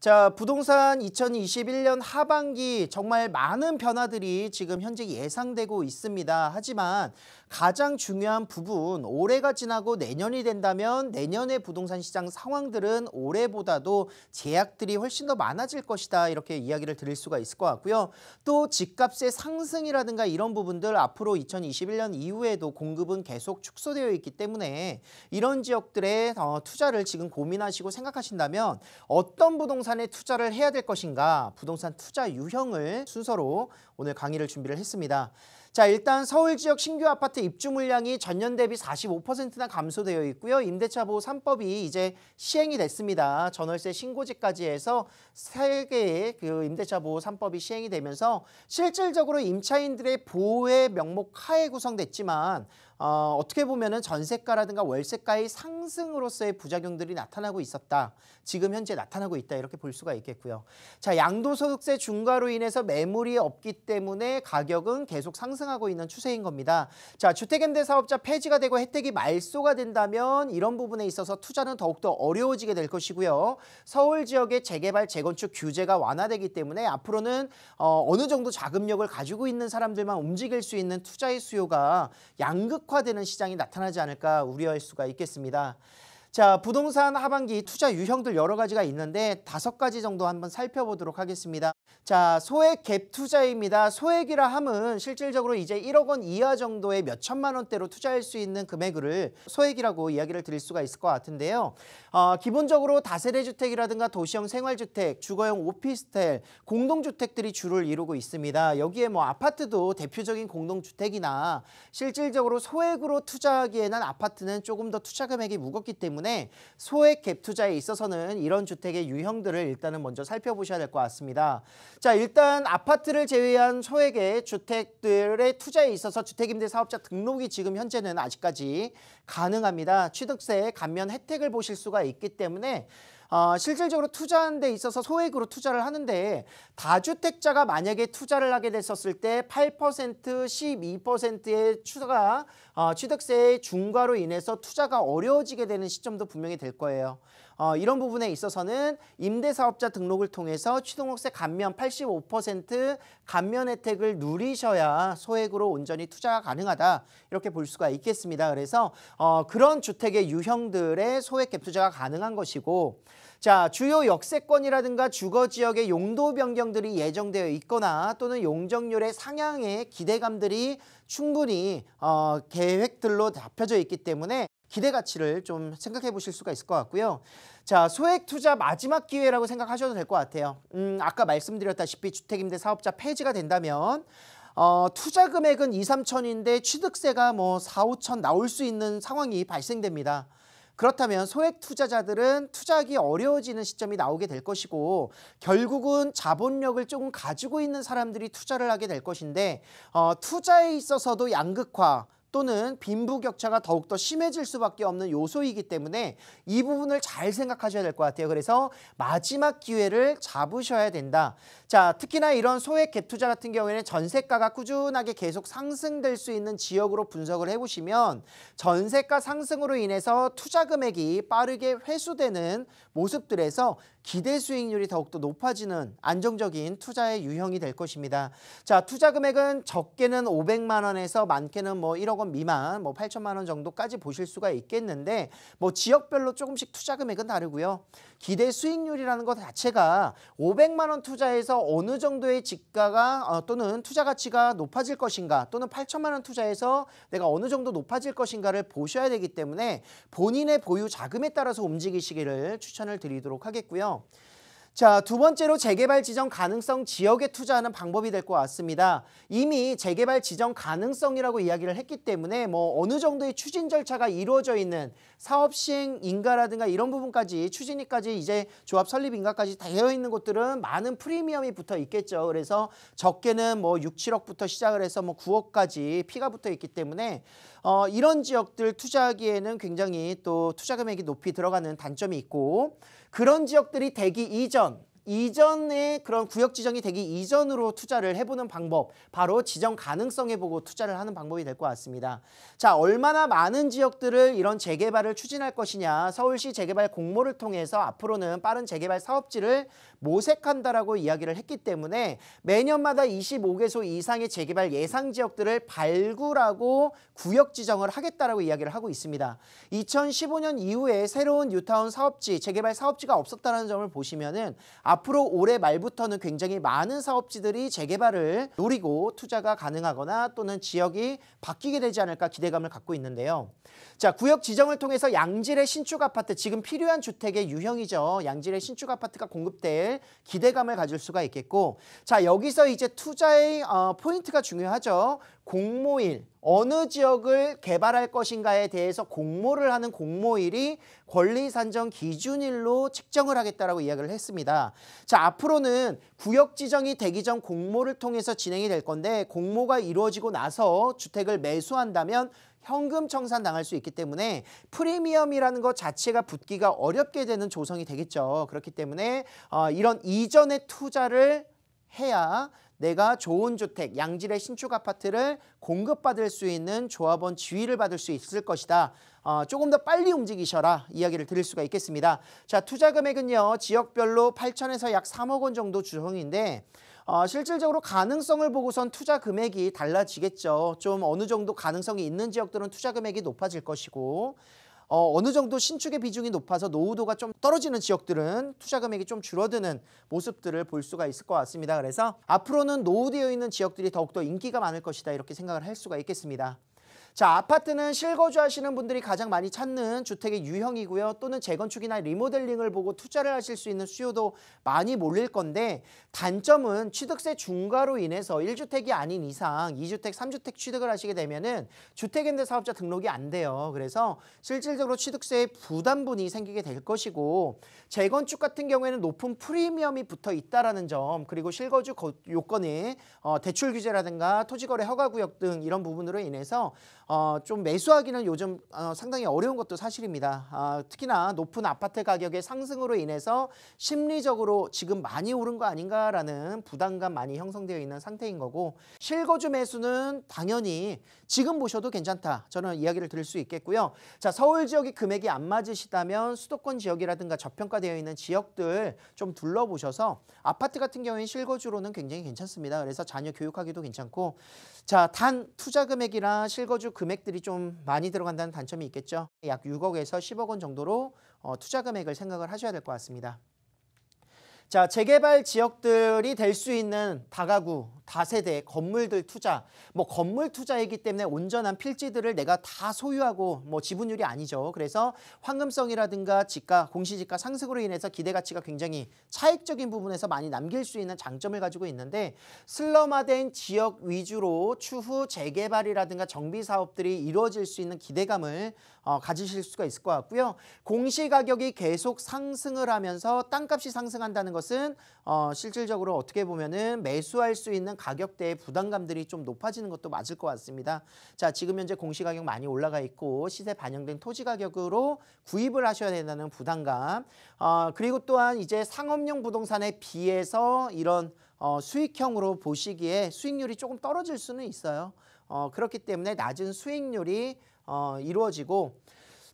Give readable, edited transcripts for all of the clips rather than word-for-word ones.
자, 부동산 2021년 하반기 정말 많은 변화들이 지금 현재 예상되고 있습니다. 하지만 가장 중요한 부분, 올해가 지나고 내년이 된다면 내년의 부동산 시장 상황들은 올해보다도 제약들이 훨씬 더 많아질 것이다. 이렇게 이야기를 드릴 수가 있을 것 같고요. 또 집값의 상승이라든가 이런 부분들 앞으로 2021년 이후에도 공급은 계속 축소되어 있기 때문에 이런 지역들의 투자를 지금 고민하시고 생각하신다면 어떤 부동산에 투자를 해야 될 것인가, 부동산 투자 유형을 순서로 오늘 강의를 준비를 했습니다. 자, 일단 서울 지역 신규 아파트 입주 물량이 전년 대비 45%나 감소되어 있고요. 임대차 보호 3법이 이제 시행이 됐습니다. 전월세 신고제까지 해서 3개의 그 임대차 보호 3법이 시행이 되면서 실질적으로 임차인들의 보호의 명목 하에 구성됐지만 어떻게 보면은 전세가라든가 월세가의 상승으로서의 부작용들이 나타나고 있었다. 지금 현재 나타나고 있다. 이렇게 볼 수가 있겠고요. 자, 양도소득세 중과로 인해서 매물이 없기 때문에 가격은 계속 상승하고 있는 추세인 겁니다. 자, 주택임대사업자 폐지가 되고 혜택이 말소가 된다면 이런 부분에 있어서 투자는 더욱더 어려워지게 될 것이고요. 서울 지역의 재개발, 재건축 규제가 완화되기 때문에 앞으로는 어느 정도 자금력을 가지고 있는 사람들만 움직일 수 있는 투자의 수요가 양극화되는 시장이 나타나지 않을까 우려할 수가 있겠습니다. 자, 부동산 하반기 투자 유형들 여러 가지가 있는데 5가지 정도 한번 살펴보도록 하겠습니다. 자, 소액 갭 투자입니다. 소액이라 함은 실질적으로 이제 1억 원 이하 정도의 몇 천만 원대로 투자할 수 있는 금액을 소액이라고 이야기를 드릴 수가 있을 것 같은데요. 기본적으로 다세대 주택이라든가 도시형 생활주택, 주거용 오피스텔, 공동주택들이 주를 이루고 있습니다. 여기에 뭐 아파트도 대표적인 공동주택이나 실질적으로 소액으로 투자하기에는 아파트는 조금 더 투자 금액이 무겁기 때문에 소액 갭 투자에 있어서는 이런 주택의 유형들을 일단은 먼저 살펴보셔야 될 것 같습니다. 자, 일단 아파트를 제외한 소액의 주택들의 투자에 있어서 주택임대사업자 등록이 지금 현재는 아직까지 가능합니다. 취득세 감면 혜택을 보실 수가 있기 때문에 실질적으로 투자하는 데 있어서 소액으로 투자를 하는데 다주택자가 만약에 투자를 하게 됐었을 때 8%, 12%의 취득세의 중과로 인해서 투자가 어려워지게 되는 시점도 분명히 될 거예요. 이런 부분에 있어서는 임대사업자 등록을 통해서 취등록세 감면 85% 감면 혜택을 누리셔야 소액으로 온전히 투자가 가능하다. 이렇게 볼 수가 있겠습니다. 그래서 그런 주택의 유형들의 소액 갭 투자가 가능한 것이고, 자, 주요 역세권이라든가 주거지역의 용도 변경들이 예정되어 있거나 또는 용적률의 상향의 기대감들이 충분히 계획들로 잡혀져 있기 때문에 기대 가치를 좀 생각해 보실 수가 있을 것 같고요. 자, 소액 투자 마지막 기회라고 생각하셔도 될 것 같아요. 아까 말씀드렸다시피 주택임대사업자 폐지가 된다면 투자 금액은 2, 3천인데 취득세가 뭐 4, 5천 나올 수 있는 상황이 발생됩니다. 그렇다면 소액 투자자들은 투자하기 어려워지는 시점이 나오게 될 것이고 결국은 자본력을 조금 가지고 있는 사람들이 투자를 하게 될 것인데 투자에 있어서도 양극화 또는 빈부격차가 더욱더 심해질 수밖에 없는 요소이기 때문에 이 부분을 잘 생각하셔야 될 것 같아요. 그래서 마지막 기회를 잡으셔야 된다. 자, 특히나 이런 소액 갭 투자 같은 경우에는 전세가가 꾸준하게 계속 상승될 수 있는 지역으로 분석을 해보시면 전세가 상승으로 인해서 투자 금액이 빠르게 회수되는 모습들에서 기대 수익률이 더욱더 높아지는 안정적인 투자의 유형이 될 것입니다. 자, 투자 금액은 적게는 500만 원에서 많게는 뭐 1억 원 미만, 뭐 8천만 원 정도까지 보실 수가 있겠는데 뭐 지역별로 조금씩 투자 금액은 다르고요. 기대 수익률이라는 것 자체가 500만 원 투자해서 어느 정도의 지가가 또는 투자 가치가 높아질 것인가 또는 8천만 원 투자해서 내가 어느 정도 높아질 것인가를 보셔야 되기 때문에 본인의 보유 자금에 따라서 움직이시기를 추천을 드리도록 하겠고요. 자, 두 번째로 재개발 지정 가능성 지역에 투자하는 방법이 될 것 같습니다. 이미 재개발 지정 가능성이라고 이야기를 했기 때문에 뭐 어느 정도의 추진 절차가 이루어져 있는 사업 시행 인가라든가 이런 부분까지 추진위까지 이제 조합 설립 인가까지 되어 있는 곳들은 많은 프리미엄이 붙어 있겠죠. 그래서 적게는 뭐 6, 7억부터 시작을 해서 뭐 9억까지 피가 붙어 있기 때문에 이런 지역들 투자하기에는 굉장히 또 투자 금액이 높이 들어가는 단점이 있고 그런 지역들이 되기 이전 이전에 그런 구역 지정이 되기 이전으로 투자를 해보는 방법, 바로 지정 가능성에 보고 투자를 하는 방법이 될 것 같습니다. 자, 얼마나 많은 지역들을 이런 재개발을 추진할 것이냐, 서울시 재개발 공모를 통해서 앞으로는 빠른 재개발 사업지를 모색한다라고 이야기를 했기 때문에 매년마다 25개소 이상의 재개발 예상 지역들을 발굴하고 구역 지정을 하겠다라고 이야기를 하고 있습니다. 2015년 이후에 새로운 뉴타운 사업지, 재개발 사업지가 없었다는 점을 보시면은 앞으로 올해 말부터는 굉장히 많은 사업지들이 재개발을 노리고 투자가 가능하거나 또는 지역이 바뀌게 되지 않을까 기대감을 갖고 있는데요. 자, 구역 지정을 통해서 양질의 신축 아파트, 지금 필요한 주택의 유형이죠. 양질의 신축 아파트가 공급될 기대감을 가질 수가 있겠고, 자, 여기서 이제 투자의 포인트가 중요하죠. 공모일, 어느 지역을 개발할 것인가에 대해서 공모를 하는 공모일이 권리산정 기준일로 측정을 하겠다라고 이야기를 했습니다. 자, 앞으로는 구역 지정이 되기 전 공모를 통해서 진행이 될 건데, 공모가 이루어지고 나서 주택을 매수한다면 현금 청산 당할 수 있기 때문에 프리미엄이라는 것 자체가 붙기가 어렵게 되는 조성이 되겠죠. 그렇기 때문에 이런 이전에 투자를 해야 내가 좋은 주택, 양질의 신축 아파트를 공급받을 수 있는 조합원 지위를 받을 수 있을 것이다. 조금 더 빨리 움직이셔라 이야기를 드릴 수가 있겠습니다. 자, 투자 금액은요, 지역별로 8천에서 약 3억 원 정도 조성인데, 실질적으로 가능성을 보고선 투자 금액이 달라지겠죠. 좀 어느 정도 가능성이 있는 지역들은 투자 금액이 높아질 것이고, 어느 정도 신축의 비중이 높아서 노후도가 좀 떨어지는 지역들은 투자 금액이 좀 줄어드는 모습들을 볼 수가 있을 것 같습니다. 그래서 앞으로는 노후되어 있는 지역들이 더욱더 인기가 많을 것이다, 이렇게 생각을 할 수가 있겠습니다. 자, 아파트는 실거주 하시는 분들이 가장 많이 찾는 주택의 유형이고요. 또는 재건축이나 리모델링을 보고 투자를 하실 수 있는 수요도 많이 몰릴 건데, 단점은 취득세 중과로 인해서 1주택이 아닌 이상 2주택, 3주택 취득을 하시게 되면은 주택임대 사업자 등록이 안 돼요. 그래서 실질적으로 취득세의 부담분이 생기게 될 것이고, 재건축 같은 경우에는 높은 프리미엄이 붙어 있다라는 점, 그리고 실거주 요건에 대출 규제라든가 토지거래 허가구역 등 이런 부분으로 인해서 좀 매수하기는 요즘 상당히 어려운 것도 사실입니다. 특히나 높은 아파트 가격의 상승으로 인해서 심리적으로 지금 많이 오른 거 아닌가라는 부담감 많이 형성되어 있는 상태인 거고, 실거주 매수는 당연히 지금 보셔도 괜찮다, 저는 이야기를 드릴 수 있겠고요. 자, 서울 지역이 금액이 안 맞으시다면 수도권 지역이라든가 저평가되어 있는 지역들 좀 둘러보셔서, 아파트 같은 경우에는 실거주로는 굉장히 괜찮습니다. 그래서 자녀 교육하기도 괜찮고, 자, 단 투자 금액이나 실거주 금액들이 좀 많이 들어간다는 단점이 있겠죠. 약 6억에서 10억 원 정도로 투자 금액을 생각을 하셔야 될 것 같습니다. 자, 재개발 지역들이 될 수 있는 다가구, 다세대, 건물들 투자, 건물 투자이기 때문에 온전한 필지들을 내가 다 소유하고 지분율이 아니죠. 그래서 황금성이라든가 지가, 공시지가 상승으로 인해서 기대가치가 굉장히 차익적인 부분에서 많이 남길 수 있는 장점을 가지고 있는데, 슬럼화된 지역 위주로 추후 재개발이라든가 정비 사업들이 이루어질 수 있는 기대감을 가지실 수가 있을 것 같고요. 공시가격이 계속 상승을 하면서 땅값이 상승한다는 것은 실질적으로 어떻게 보면은 매수할 수 있는 가격대의 부담감들이 좀 높아지는 것도 맞을 것 같습니다. 자, 지금 현재 공시가격 많이 올라가 있고 시세 반영된 토지 가격으로 구입을 하셔야 된다는 부담감, 그리고 또한 이제 상업용 부동산에 비해서 이런 수익형으로 보시기에 수익률이 조금 떨어질 수는 있어요. 그렇기 때문에 낮은 수익률이 이루어지고,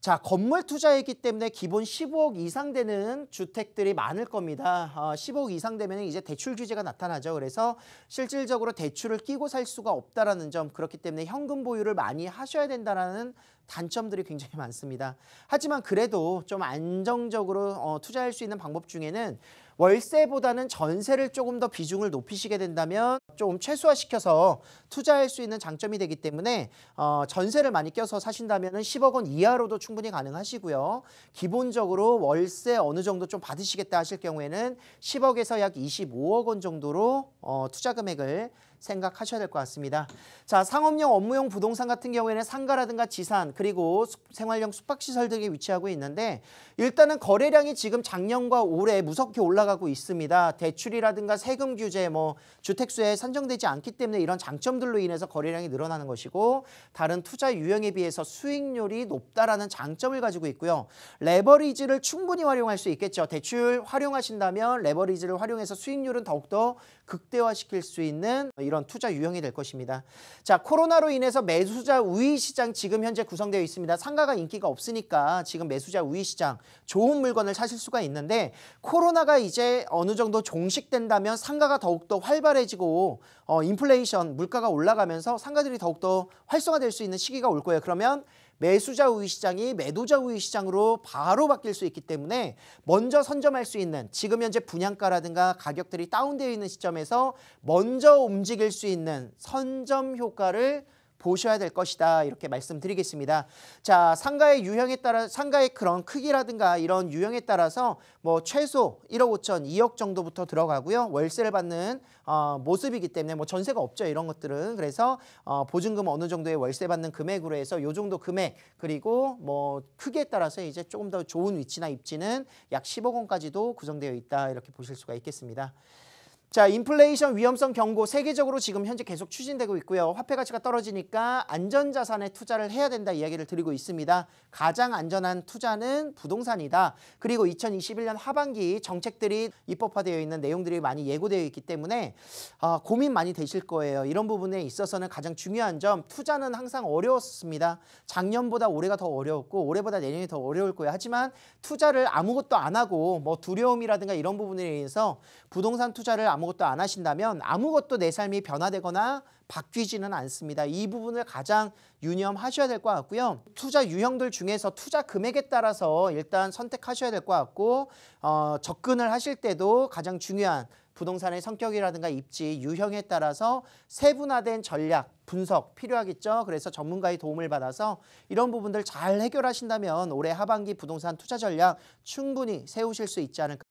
자, 건물 투자이기 때문에 기본 15억 이상 되는 주택들이 많을 겁니다. 15억 이상 되면 이제 대출 규제가 나타나죠. 그래서 실질적으로 대출을 끼고 살 수가 없다라는 점, 그렇기 때문에 현금 보유를 많이 하셔야 된다라는 단점들이 굉장히 많습니다. 하지만 그래도 좀 안정적으로 투자할 수 있는 방법 중에는 월세보다는 전세를 조금 더 비중을 높이시게 된다면 좀 최소화시켜서 투자할 수 있는 장점이 되기 때문에 전세를 많이 껴서 사신다면 10억 원 이하로도 충분히 가능하시고요. 기본적으로 월세 어느 정도 좀 받으시겠다 하실 경우에는 10억에서 약 25억 원 정도로 투자 금액을 생각하셔야 될 것 같습니다. 자, 상업용, 업무용 부동산 같은 경우에는 상가라든가 지산 그리고 생활형 숙박시설 등이 위치하고 있는데 일단은 거래량이 지금 작년과 올해 무섭게 올라가고 있습니다. 대출이라든가 세금 규제, 주택수에 산정되지 않기 때문에 이런 장점들로 인해서 거래량이 늘어나는 것이고 다른 투자 유형에 비해서 수익률이 높다라는 장점을 가지고 있고요. 레버리지를 충분히 활용할 수 있겠죠. 대출 활용하신다면 레버리지를 활용해서 수익률은 더욱더 극대화시킬 수 있는 이런 투자 유형이 될 것입니다. 자, 코로나로 인해서 매수자 우위 시장 지금 현재 구성되어 있습니다. 상가가 인기가 없으니까 지금 매수자 우위 시장 좋은 물건을 사실 수가 있는데 코로나가 이제 어느 정도 종식된다면 상가가 더욱더 활발해지고 인플레이션 물가가 올라가면서 상가들이 더욱더 활성화될 수 있는 시기가 올 거예요. 그러면 매수자 우위 시장이 매도자 우위 시장으로 바로 바뀔 수 있기 때문에 먼저 선점할 수 있는 지금 현재 분양가라든가 가격들이 다운되어 있는 시점에서 먼저 움직일 수 있는 선점 효과를 보셔야 될 것이다. 이렇게 말씀드리겠습니다. 자, 상가의 유형에 따라 상가의 그런 크기라든가 이런 유형에 따라서 최소 1억 5천, 2억 정도부터 들어가고요. 월세를 받는 모습이기 때문에 전세가 없죠. 이런 것들은. 그래서 보증금 어느 정도의 월세 받는 금액으로 해서 요 정도 금액 그리고 크기에 따라서 이제 조금 더 좋은 위치나 입지는 약 10억 원까지도 구성되어 있다. 이렇게 보실 수가 있겠습니다. 자, 인플레이션 위험성 경고 세계적으로 지금 현재 계속 추진되고 있고요. 화폐 가치가 떨어지니까 안전자산에 투자를 해야 된다 이야기를 드리고 있습니다. 가장 안전한 투자는 부동산이다. 그리고 2021년 하반기 정책들이 입법화되어 있는 내용들이 많이 예고되어 있기 때문에 고민 많이 되실 거예요. 이런 부분에 있어서는 가장 중요한 점 투자는 항상 어려웠습니다. 작년보다 올해가 더 어려웠고 올해보다 내년이 더 어려울 거예요. 하지만 투자를 아무것도 안 하고 두려움이라든가 이런 부분에 의해서 부동산 투자를 아무것도 안 하신다면 아무것도 내 삶이 변화되거나 바뀌지는 않습니다. 이 부분을 가장 유념하셔야 될 것 같고요. 투자 유형들 중에서 투자 금액에 따라서 일단 선택하셔야 될 것 같고 접근을 하실 때도 가장 중요한 부동산의 성격이라든가 입지, 유형에 따라서 세분화된 전략, 분석 필요하겠죠. 그래서 전문가의 도움을 받아서 이런 부분들 잘 해결하신다면 올해 하반기 부동산 투자 전략 충분히 세우실 수 있지 않을까.